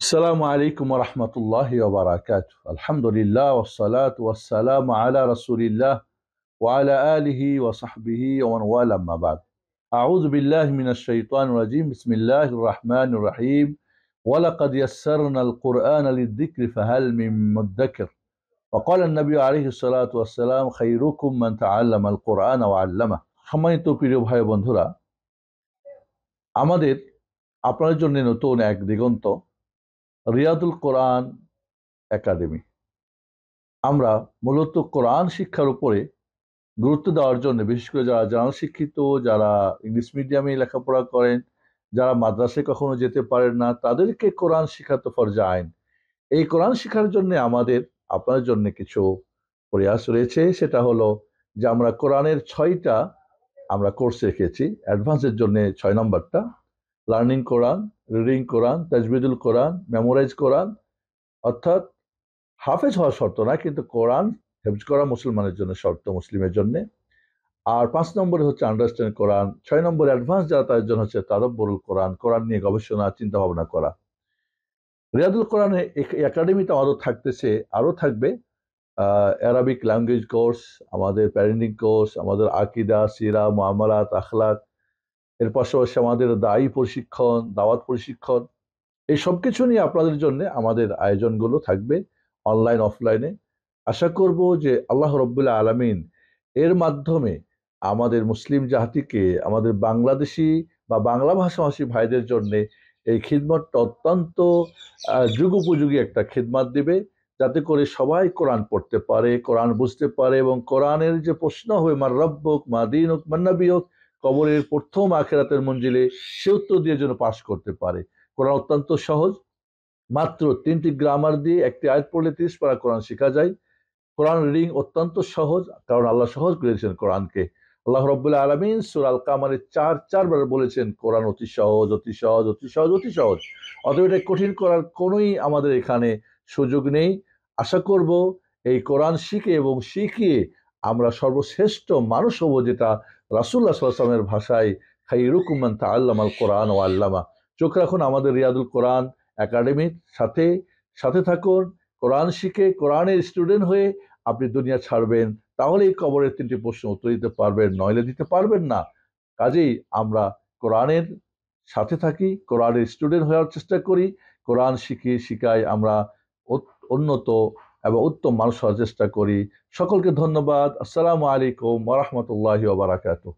السلام عليكم ورحمة الله وبركاته. الحمد لله والصلاة والسلام على رسول الله وعلى آله وصحبه ومن والاه، أما بعد. أعوذ بالله من الشيطان الرجيم. بسم الله الرحمن الرحيم. ولقد يسرنا القرآن للذكر فهل من مدكر. وقال النبي عليه الصلاة والسلام خيركم من تعلم القرآن وعلمه. সম্মানিত প্রিয় ভাই বন্ধুরা, আমাদের আপনাদের জন্য নতুন এক দিগন্ত রিয়াদুল কোরআন একাডেমি। আমরা মূলত কোরআন শিক্ষার উপরে গুরুত্ব দেওয়ার জন্য, বিশেষ করে যারা জার্নাল শিক্ষিত, যারা ইংলিশ মিডিয়ামে লেখাপড়া করেন, যারা মাদ্রাসায় কখনো যেতে পারেন না, তাদেরকে কোরআন শিখাতে ফরজে আইন। এই কোরআন শিখার জন্য আমাদের আপনার জন্য কিছু প্রয়াস রয়েছে। সেটা হলো যে আমরা কোরআনের 6টা আমরা কোর্স রেখেছি। অ্যাডভান্সের জন্য 6 নম্বরটা লার্নিং কোরআন, রিডিং কোরআন, তাজবিদুল কোরআন, মেমোরাইজ কোরআন, অর্থাৎ হাফেজ হওয়া শর্ত না, কিন্তু কোরআন হেফজ করা মুসলমানের জন্য শর্ত, মুসলিমের জন্য। আর 5 নম্বরে হচ্ছে আন্ডারস্ট্যান্ড কোরআন। 6 নম্বরে অ্যাডভান্স যারা তাদের জন্য হচ্ছে তাদাব্বুরুল কোরআন, কোরআন নিয়ে গবেষণা চিন্তা ভাবনা করা। রিয়াদুল কোরআনে একাডেমিতে আমাদের থাকতেছে, আরও থাকবে অ্যারাবিক ল্যাঙ্গুয়েজ কোর্স, আমাদের প্যারেন্টিং কোর্স, আমাদের আকিদা, সিরা, মুআমালাত, আখলাক, এর পাশাপাশি আমাদের দায়ী প্রশিক্ষণ, দাওয়াত প্রশিক্ষণ, এই সব কিছু নিয়ে আপনাদের জন্য আমাদের আয়োজনগুলো থাকবে অনলাইন অফলাইনে। আশা করব যে আল্লাহ রব্বুল আলামিন এর মাধ্যমে আমাদের মুসলিম জাতিকে, আমাদের বাংলাদেশি বা বাংলা ভাষাভাষী ভাইদের জন্য এই খিদমতটা অত্যন্ত যুগোপযোগী একটা খিদমত দিবে, যাতে করে সবাই কোরআন পড়তে পারে, কোরআন বুঝতে পারে, এবং কোরআনের যে প্রশ্ন হবে মার রব্বুক মা দীনুক মান নাবিয়ুক, কবরের প্রথম আখিরাতের মঞ্জিলে, সে উত্তর দিয়ে যেন পাশ করতে পারে। কোরআন অত্যন্ত সহজ, মাত্র 3টি গ্রামার দিয়ে একটি আয়াত পড়লে 30 পারা কোরআন শেখা যায়। কোরআন রিডিং অত্যন্ত সহজ, কারণ আল্লাহ সহজ করেছেন কোরআনকে। আল্লাহ রাব্বুল আলামিন সূরা আল কামারে 4বার বলেছেন কোরআন অতি সহজ, অতি সহজ, অতি সহজ, অতি সহজ। অতএব এটা কঠিন করার কোনোই আমাদের এখানে সুযোগ নেই। আশা করব এই কোরআন শিখে এবং শিখিয়ে আমরা সর্বশ্রেষ্ঠ মানুষ হব, যেটা রাসূলুল্লাহ সাল্লাল্লাহু আলাইহি ওয়াসাল্লামের ভাষায় খায়রুকুম মান তাআল্লামাল কোরআন ওয়া আল্লামা। চোখ রাখুন আমাদের রিয়াদুল কোরআন একাডেমির সাথে, সাথে থাকুন। কোরআন শিখে কোরআনের স্টুডেন্ট হয়ে আপনি দুনিয়া ছাড়বেন, তাহলেই কবরের 3টি প্রশ্ন উত্তর দিতে পারবেন, নইলে দিতে পারবেন না। কাজেই আমরা কোরআনের সাথে থাকি, কোরআনের স্টুডেন্ট হওয়ার চেষ্টা করি, কোরআন শিখাই আমরা উন্নত এবং উত্তম মানুষ হওয়ার চেষ্টা করি। সকলকে ধন্যবাদ। আসসালামু আলাইকুম ওয়া রাহমাতুল্লাহি ওয়া বারাকাতুহু।